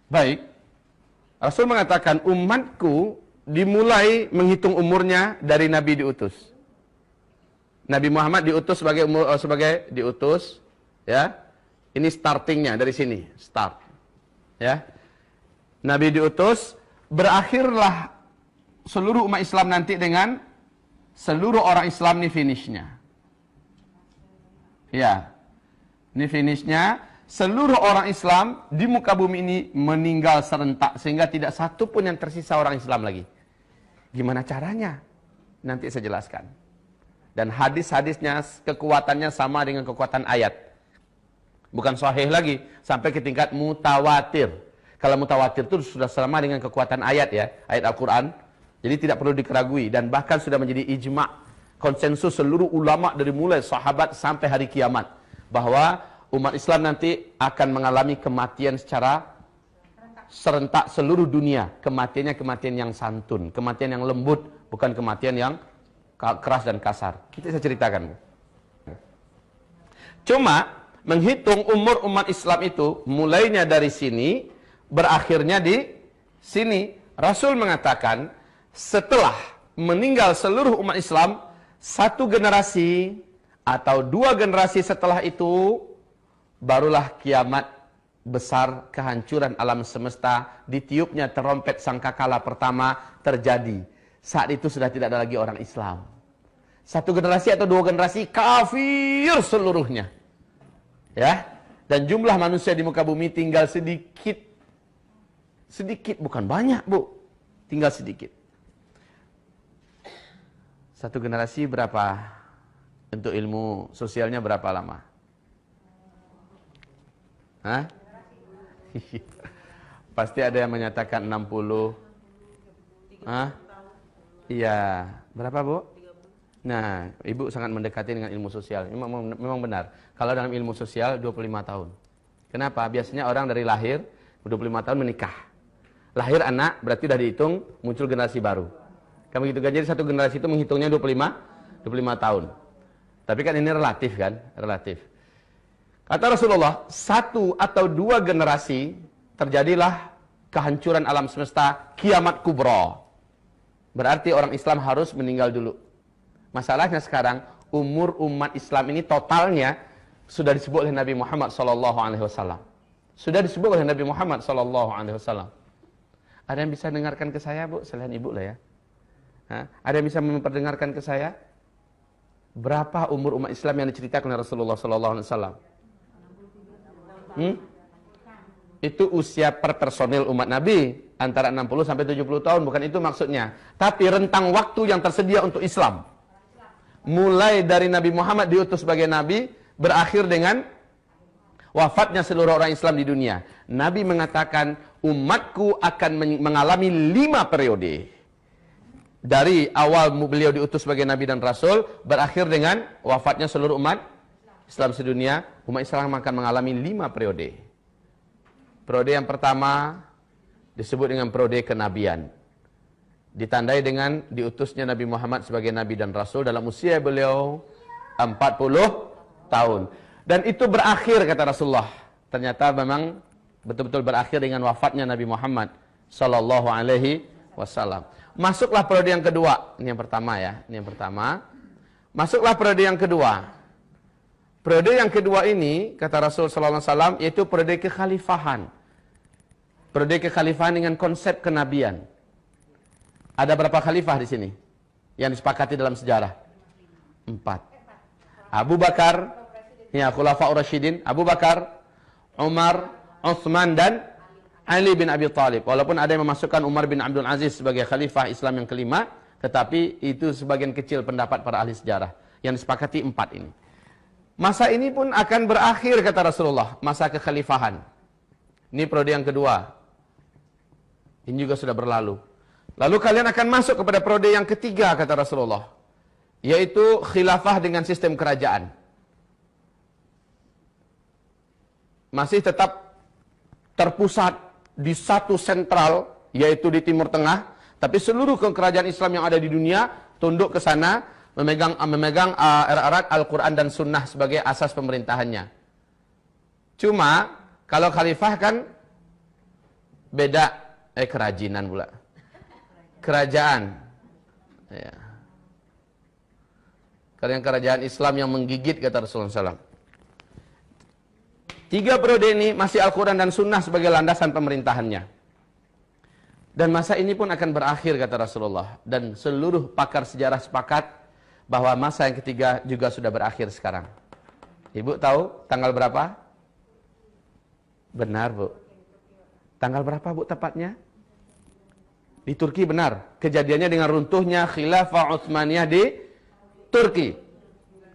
Baik. Rasul mengatakan umatku dimulai menghitung umurnya dari Nabi diutus. Nabi Muhammad diutus sebagai diutus, ya. Ini startingnya dari sini, start. Ya. Nabi diutus, berakhirlah seluruh umat Islam nanti dengan seluruh orang Islam nih finishnya. Ya. Ini finishnya. Seluruh orang Islam di muka bumi ini meninggal serentak sehingga tidak satu pun yang tersisa orang Islam lagi. Gimana caranya? Nanti saya jelaskan. Dan hadis-hadisnya kekuatannya sama dengan kekuatan ayat. Bukan sahih lagi, sampai ke tingkat mutawatir. Kalau mutawatir itu sudah sama dengan kekuatan ayat ya, ayat Al-Qur'an. Jadi tidak perlu dikeragui dan bahkan sudah menjadi ijma', konsensus seluruh ulama dari mulai sahabat sampai hari kiamat bahwa umat Islam nanti akan mengalami kematian secara serentak seluruh dunia. Kematiannya kematian yang santun, kematian yang lembut, bukan kematian yang keras dan kasar. Kita saya ceritakan. Cuma menghitung umur umat Islam itu mulainya dari sini, berakhirnya di sini. Rasul mengatakan setelah meninggal seluruh umat Islam, satu generasi atau dua generasi setelah itu barulah kiamat besar, kehancuran alam semesta, ditiupnya terompet sangkakala pertama terjadi. Saat itu sudah tidak ada lagi orang Islam. Satu generasi atau dua generasi kafir seluruhnya. Ya. Dan jumlah manusia di muka bumi tinggal sedikit. Sedikit, bukan banyak, Bu. Tinggal sedikit. Satu generasi berapa? Untuk ilmu sosialnya berapa lama? Hah? Pasti ada yang menyatakan 60. Hah? Iya. Berapa, Bu? Nah, Ibu sangat mendekati dengan ilmu sosial. Memang benar. Kalau dalam ilmu sosial 25 tahun. Kenapa? Biasanya orang dari lahir 25 tahun menikah. Lahir anak berarti sudah dihitung muncul generasi baru. Kamu gitu kan, jadi satu generasi itu menghitungnya 25 tahun. Tapi kan ini relatif kan? Relatif. Kata Rasulullah, satu atau dua generasi terjadilah kehancuran alam semesta, kiamat kubra. Berarti orang Islam harus meninggal dulu. Masalahnya sekarang, umur umat Islam ini totalnya sudah disebut oleh Nabi Muhammad SAW. Sudah disebut oleh Nabi Muhammad SAW. Ada yang bisa dengarkan ke saya, Bu? Selain Ibu lah ya. Ada yang bisa memperdengarkan ke saya? Berapa umur umat Islam yang diceritakan oleh Rasulullah SAW? Itu usia per personil umat Nabi antara 60 sampai 70 tahun, bukan itu maksudnya. Tapi rentang waktu yang tersedia untuk Islam. Mulai dari Nabi Muhammad diutus sebagai nabi, berakhir dengan wafatnya seluruh orang Islam di dunia. Nabi mengatakan, umatku akan mengalami 5 periode. Dari awal beliau diutus sebagai nabi dan rasul, berakhir dengan wafatnya seluruh umat Islam sedunia. Umat Islam akan mengalami 5 periode. Periode yang pertama disebut dengan periode kenabian. Ditandai dengan diutusnya Nabi Muhammad sebagai nabi dan rasul dalam usia beliau 40 tahun. Dan itu berakhir, kata Rasulullah. Ternyata memang betul-betul berakhir dengan wafatnya Nabi Muhammad sallallahu alaihi wasallam. Masuklah periode yang kedua. Ini yang pertama ya, ini yang pertama. Masuklah periode yang kedua. Periode yang kedua ini, kata Rasul sallallahu alaihi wasallam, yaitu periode kekhalifahan. Periode kekhalifahan dengan konsep kenabian. Ada berapa khalifah di sini yang disepakati dalam sejarah? 4. Abu Bakar, ya, Khulafaur Rasyidin, Abu Bakar, Umar, Utsman dan Ali bin Abi Thalib. Walaupun ada yang memasukkan Umar bin Abdul Aziz sebagai khalifah Islam yang kelima, tetapi itu sebagian kecil pendapat para ahli sejarah. Yang disepakati 4 ini. Masa ini pun akan berakhir, kata Rasulullah, masa kekhalifahan. Ini periode yang kedua. Ini juga sudah berlalu. Lalu kalian akan masuk kepada periode yang ketiga, kata Rasulullah, yaitu khilafah dengan sistem kerajaan. Masih tetap terpusat di satu sentral, yaitu di Timur Tengah, tapi seluruh kerajaan Islam yang ada di dunia tunduk ke sana, memegang erat-erat Al-Quran dan Sunnah sebagai asas pemerintahannya. Cuma kalau khalifah kan Beda, kerajinan pula. Kerajaan. Ya. Karena kerajaan Islam yang menggigit, kata Rasulullah SAW. 3 periode ini masih Al-Quran dan Sunnah sebagai landasan pemerintahannya. Dan masa ini pun akan berakhir, kata Rasulullah. Dan seluruh pakar sejarah sepakat bahwa masa yang ketiga juga sudah berakhir sekarang. Ibu tahu tanggal berapa? Benar, Bu. Tanggal berapa, Bu, tepatnya? Di Turki, benar. Kejadiannya dengan runtuhnya Khilafah Utsmaniyah di Turki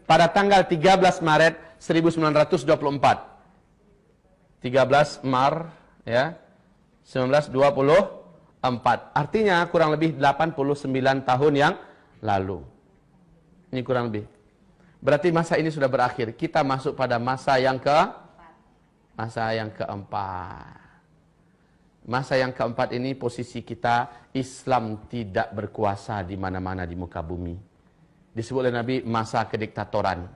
pada tanggal 13 Maret 1924. 13 Maret ya, 1924. Artinya kurang lebih 89 tahun yang lalu. Ini kurang lebih. Berarti masa ini sudah berakhir. Kita masuk pada masa yang keempat. Masa yang keempat ini posisi kita Islam tidak berkuasa di mana-mana di muka bumi. Disebut oleh Nabi masa kediktatoran.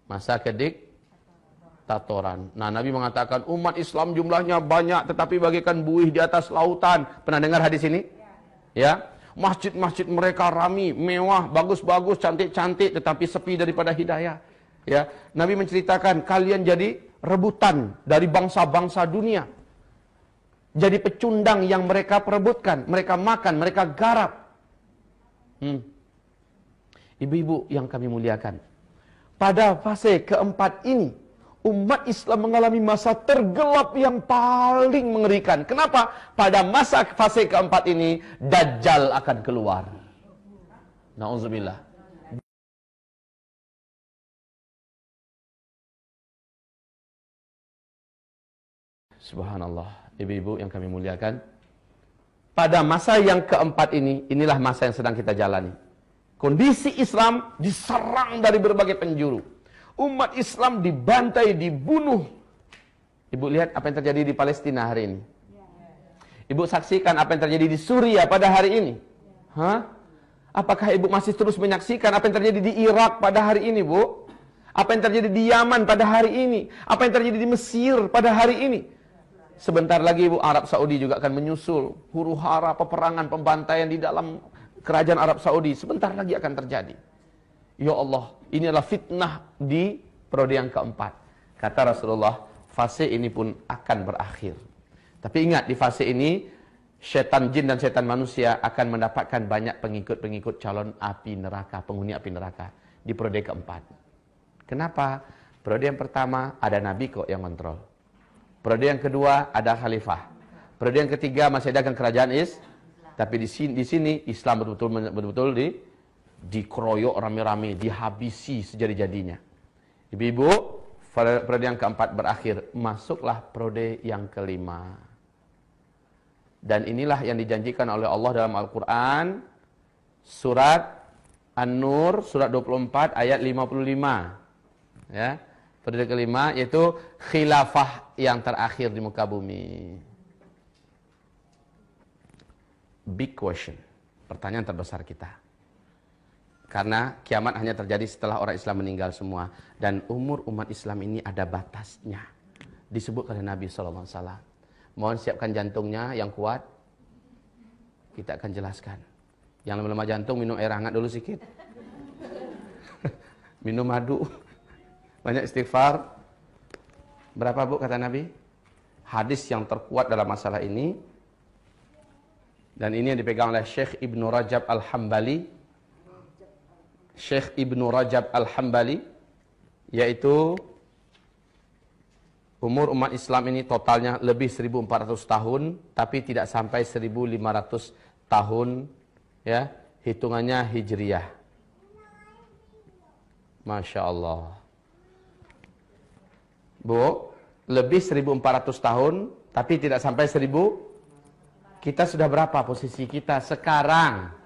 Masa kediktatoran. Nah, Nabi mengatakan umat Islam jumlahnya banyak tetapi bagaikan buih di atas lautan. Pernah dengar hadis ini? Ya. Masjid-masjid mereka rami, mewah, bagus-bagus, cantik-cantik tetapi sepi daripada hidayah. Ya. Nabi menceritakan kalian jadi rebutan dari bangsa-bangsa dunia. Jadi pecundang yang mereka perebutkan, mereka makan, mereka garap. Ibu-ibu yang kami muliakan, pada fase keempat ini, umat Islam mengalami masa tergelap yang paling mengerikan. Kenapa? Pada masa fase keempat ini, Dajjal akan keluar. Na'udzubillah. Subhanallah. Ibu-ibu yang kami muliakan, pada masa yang keempat ini, inilah masa yang sedang kita jalani. Kondisi Islam diserang dari berbagai penjuru. Umat Islam dibantai, dibunuh. Ibu lihat apa yang terjadi di Palestina hari ini. Ibu saksikan apa yang terjadi di Suriah pada hari ini. Apakah ibu masih terus menyaksikan apa yang terjadi di Irak pada hari ini, Bu? Apa yang terjadi di Yaman pada hari ini? Apa yang terjadi di Mesir pada hari ini? Sebentar lagi, Ibu, Arab Saudi juga akan menyusul. Huru-hara, peperangan, pembantaian di dalam kerajaan Arab Saudi. Sebentar lagi akan terjadi. Ya Allah, ini adalah fitnah di periode yang keempat. Kata Rasulullah, fase ini pun akan berakhir. Tapi ingat, di fase ini, setan jin dan setan manusia akan mendapatkan banyak pengikut-pengikut calon api neraka, penghuni api neraka. Di periode keempat. Kenapa? Periode yang pertama, ada Nabi kok yang kontrol. Periode yang kedua, ada khalifah. Periode yang ketiga, masih ada kerajaan tapi di sini Islam betul-betul dikeroyok rame-rame, dihabisi sejadi-jadinya. Ibu-ibu, periode yang keempat berakhir, masuklah periode yang kelima. Dan inilah yang dijanjikan oleh Allah dalam Al-Quran, surat An-Nur, surat 24 ayat 55. Ya, periode kelima yaitu khilafah yang terakhir di muka bumi. Big question, pertanyaan terbesar kita. Karena kiamat hanya terjadi setelah orang Islam meninggal semua. Dan umur umat Islam ini ada batasnya. Disebut oleh Nabi SAW. Mohon siapkan jantungnya yang kuat. Kita akan jelaskan. Yang lemah jantung minum air hangat dulu sedikit. Minum madu. Banyak istighfar. Berapa, Bu, kata Nabi? Hadis yang terkuat dalam masalah ini. Dan ini yang dipegang oleh Syekh Ibnu Rajab Al-Hambali. Syekh Ibnu Rajab Al-Hambali, yaitu umur umat Islam ini totalnya lebih 1400 tahun, tapi tidak sampai 1500 tahun, ya, hitungannya Hijriyah. Masya Allah. Bu, lebih 1400 tahun, tapi tidak sampai 1000. Kita sudah berapa posisi kita sekarang?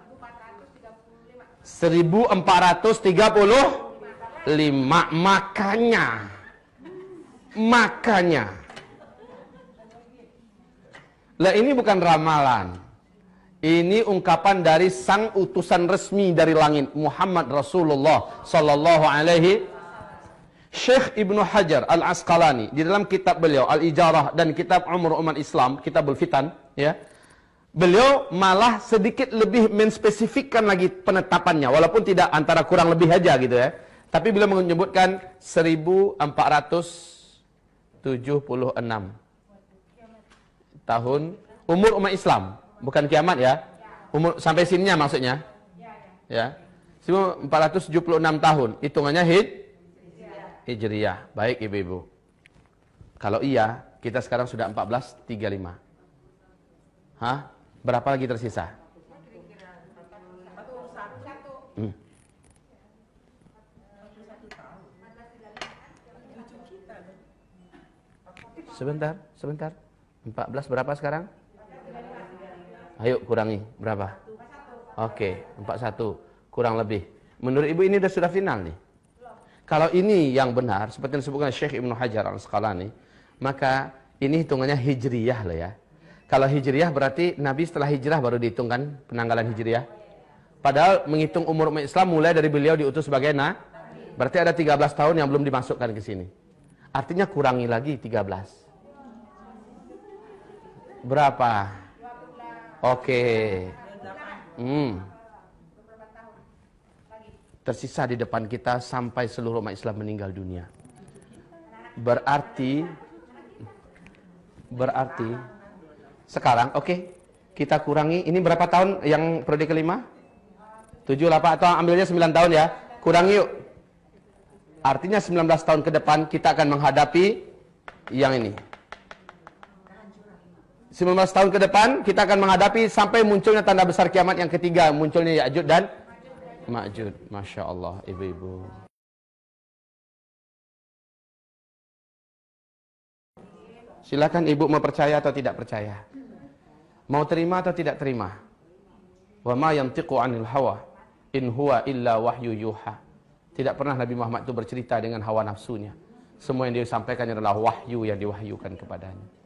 1435. Makanya. Lah, ini bukan ramalan. Ini ungkapan dari sang utusan resmi dari langit, Muhammad Rasulullah sallallahu alaihi. Syekh Ibnu Hajar Al-Asqalani di dalam kitab beliau Al-Ijarah dan kitab Umur Umat Islam, Kitabul Fitan, ya. Beliau malah sedikit lebih menspesifikkan lagi penetapannya, walaupun tidak antara kurang lebih aja gitu ya. Tapi beliau menyebutkan 1476 tahun umur umat Islam, bukan kiamat ya. Umur sampai sininya maksudnya. Ya. 1476 tahun, hitungannya Hijriyah. Baik ibu-ibu. Kalau iya, kita sekarang sudah 1435. Hah? Berapa lagi tersisa? Sebentar. 14 berapa sekarang? Ayo kurangi, berapa? Oke, 41. Kurang lebih. Menurut ibu ini sudah final nih. Kalau ini yang benar, seperti yang disebutkan Syekh Ibnu Hajar Al-Asqalani, maka ini hitungannya hijriyah loh ya. Kalau hijriyah berarti Nabi setelah hijrah baru dihitungkan penanggalan hijriyah. Padahal menghitung umur umat Islam mulai dari beliau diutus sebagai berarti ada 13 tahun yang belum dimasukkan ke sini. Artinya kurangi lagi 13. Berapa? Oke. Tersisa di depan kita sampai seluruh umat Islam meninggal dunia. Berarti sekarang kita kurangi, ini berapa tahun yang periode kelima? 7, 8 atau ambilnya 9 tahun ya. Kurangi yuk. Artinya 19 tahun ke depan kita akan menghadapi yang ini. 19 tahun ke depan kita akan menghadapi sampai munculnya tanda besar kiamat yang ketiga, munculnya Ya'juj dan Ma'juj. Masya Allah ibu-ibu. Silakan ibu mau percaya atau tidak percaya. Mau terima atau tidak terima. Wa ma yantiqu 'anil hawa in huwa illa wahyu yuha. Tidak pernah Nabi Muhammad itu bercerita dengan hawa nafsunya. Semua yang dia sampaikan adalah wahyu yang diwahyukan kepadanya.